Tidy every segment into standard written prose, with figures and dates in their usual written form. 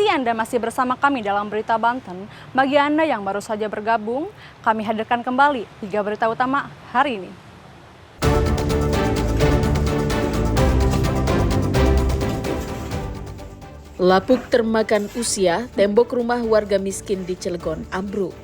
kasih Anda masih bersama kami dalam Berita Banten. Bagi Anda yang baru saja bergabung, kami hadirkan kembali 3 berita utama hari ini. Lapuk termakan usia, tembok rumah warga miskin di Cilegon ambruk.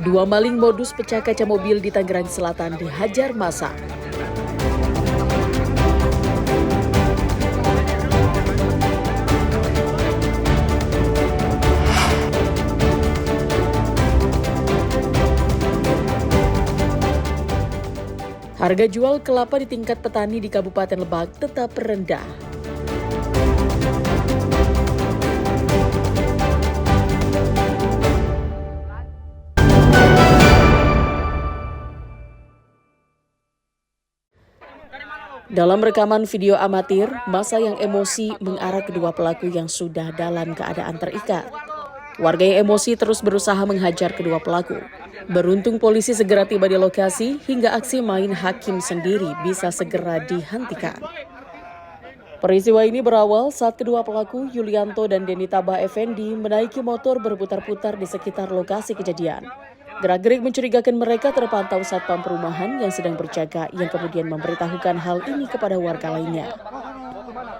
Dua maling modus pecah kaca mobil di Tangerang Selatan dihajar massa. Harga jual kelapa di tingkat petani di Kabupaten Lebak tetap rendah. Dalam rekaman video amatir, massa yang emosi mengarah kedua pelaku yang sudah dalam keadaan terikat. Warga yang emosi terus berusaha menghajar kedua pelaku. Beruntung polisi segera tiba di lokasi hingga aksi main hakim sendiri bisa segera dihentikan. Peristiwa ini berawal saat kedua pelaku, Yulianto dan Deni Tabah Effendi, menaiki motor berputar-putar di sekitar lokasi kejadian. Gerak-gerik mencurigakan mereka terpantau satpam perumahan yang sedang berjaga yang kemudian memberitahukan hal ini kepada warga lainnya.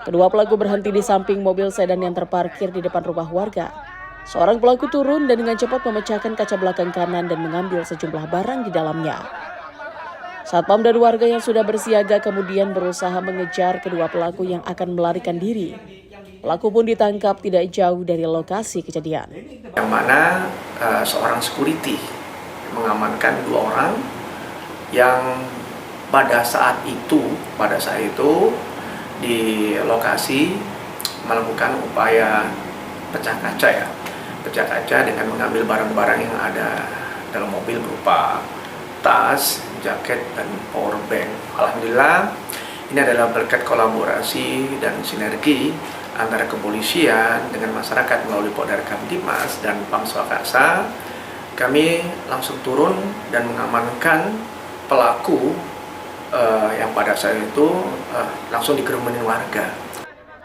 Kedua pelaku berhenti di samping mobil sedan yang terparkir di depan rumah warga. Seorang pelaku turun dan dengan cepat memecahkan kaca belakang kanan dan mengambil sejumlah barang di dalamnya. Satpam dan warga yang sudah bersiaga kemudian berusaha mengejar kedua pelaku yang akan melarikan diri. Pelaku pun ditangkap tidak jauh dari lokasi kejadian. Yang mana seorang security mengamankan 2 orang yang pada saat itu di lokasi melakukan upaya pecah kaca dengan mengambil barang-barang yang ada dalam mobil berupa tas, jaket, dan power bank. Alhamdulillah ini adalah berkat kolaborasi dan sinergi antara kepolisian dengan masyarakat melalui Polda Kamtibmas dan Pam Swakarsa. Kami langsung turun dan mengamankan pelaku yang pada saat itu langsung dikerumunin warga.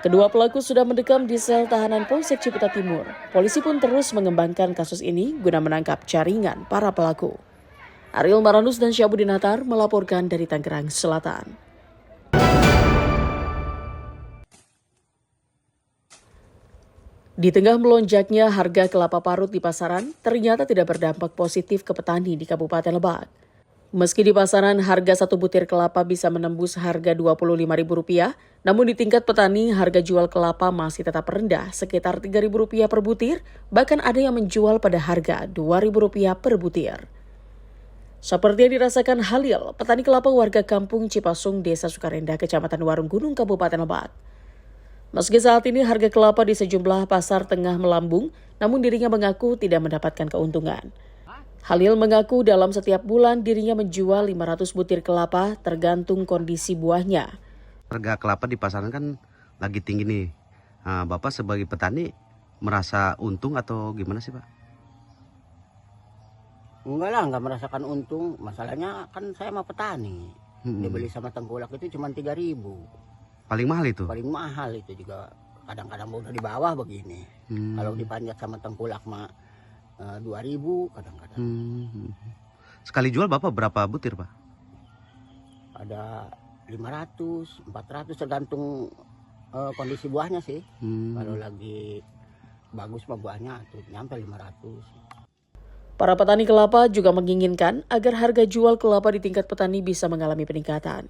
Kedua pelaku sudah mendekam di sel tahanan Polsek Ciputat Timur. Polisi pun terus mengembangkan kasus ini guna menangkap jaringan para pelaku. Ariel Maranus dan Syabudin Hatar melaporkan dari Tangerang Selatan. Di tengah melonjaknya harga kelapa parut di pasaran, ternyata tidak berdampak positif ke petani di Kabupaten Lebak. Meski di pasaran harga satu butir kelapa bisa menembus harga Rp25.000, namun di tingkat petani harga jual kelapa masih tetap rendah sekitar Rp3.000 per butir, bahkan ada yang menjual pada harga Rp2.000 per butir. Seperti yang dirasakan Halil, petani kelapa warga kampung Cipasung, Desa Sukarenda, Kecamatan Warung Gunung, Kabupaten Lebak. Meski saat ini harga kelapa di sejumlah pasar tengah melambung, namun dirinya mengaku tidak mendapatkan keuntungan. Halil mengaku dalam setiap bulan dirinya menjual 500 butir kelapa tergantung kondisi buahnya. Harga kelapa di pasaran kan lagi tinggi nih. Nah, Bapak sebagai petani merasa untung atau gimana sih Pak? Enggak lah, enggak merasakan untung. Masalahnya kan saya mah petani. Dibeli sama tengkulak itu cuma 3.000. Paling mahal itu? Paling mahal itu juga. Kadang-kadang udah di bawah begini. Kalau dipanjat sama tengkulak mah 2.000 kadang-kadang. Sekali jual Bapak berapa butir Pak? Ada 500, 400 tergantung kondisi buahnya sih. Kalau lagi bagus mah buahnya tuh nyampe 500. Para petani kelapa juga menginginkan agar harga jual kelapa di tingkat petani bisa mengalami peningkatan.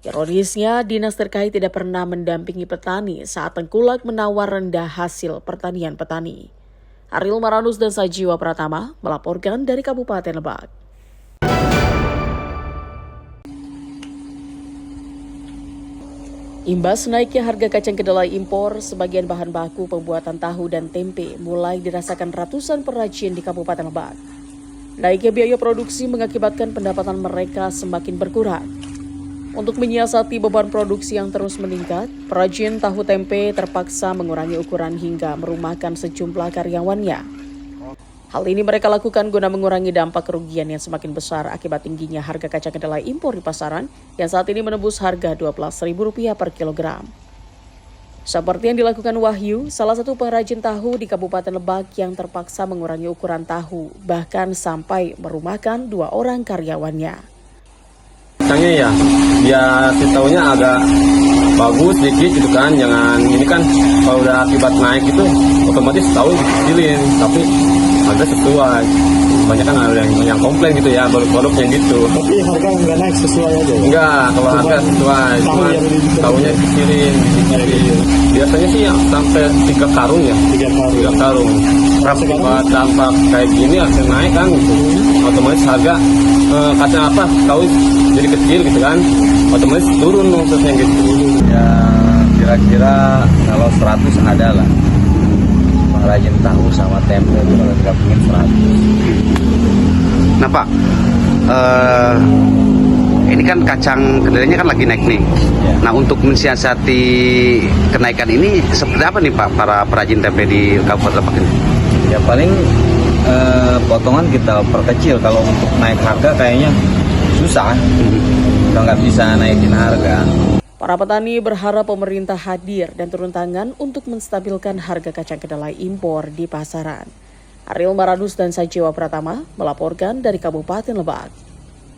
Ironisnya, dinas terkait tidak pernah mendampingi petani saat tengkulak menawar rendah hasil pertanian petani. Ariel Maranus dan Sajiwa Pratama melaporkan dari Kabupaten Lebak. Imbas naiknya harga kacang kedelai impor, sebagian bahan baku pembuatan tahu dan tempe mulai dirasakan ratusan perajin di Kabupaten Lebak. Naiknya biaya produksi mengakibatkan pendapatan mereka semakin berkurang. Untuk menyiasati beban produksi yang terus meningkat, perajin tahu tempe terpaksa mengurangi ukuran hingga merumahkan sejumlah karyawannya. Hal ini mereka lakukan guna mengurangi dampak kerugian yang semakin besar akibat tingginya harga kacang kedelai impor di pasaran yang saat ini menembus harga Rp12.000 per kilogram. Seperti yang dilakukan Wahyu, salah satu pengrajin tahu di Kabupaten Lebak yang terpaksa mengurangi ukuran tahu, bahkan sampai merumahkan 2 orang karyawannya. Kacangnya ya tahunya agak bagus dikit gitu kan, jangan ini kan kalau udah akibat naik itu otomatis tahu dikecilin, tapi harga sesuai. Banyak kan ada yang komplain gitu ya, produk-produknya gitu. Tapi harga nggak naik sesuai aja ya? Enggak, kalau harga sesuai, cuma tahunya dikecilin. Biasanya sih ya, sampai 3 karung ya. 3 karung. Buat dampak kayak gini harga naik kan gitu. Otomatis harga kacang apa tahu jadi kecil gitu kan, otomatis turun maksudnya gitu. Ya kira-kira kalau 100 ada lah. Pengrajin tahu sama tempe itu kalau digabungin 100. Nah Pak, ini kan kacang kedelainya kan lagi naik nih. Ya. Nah untuk mensiasati kenaikan ini seperti apa nih Pak para perajin tempe di Kabupaten Lebak ini? Ya paling potongan kita perkecil. Kalau untuk naik harga kayaknya susah. Kita nggak bisa naikin harga. Para petani berharap pemerintah hadir dan turun tangan untuk menstabilkan harga kacang kedelai impor di pasaran. Ariel Maradus dan Sajewa Pratama melaporkan dari Kabupaten Lebak.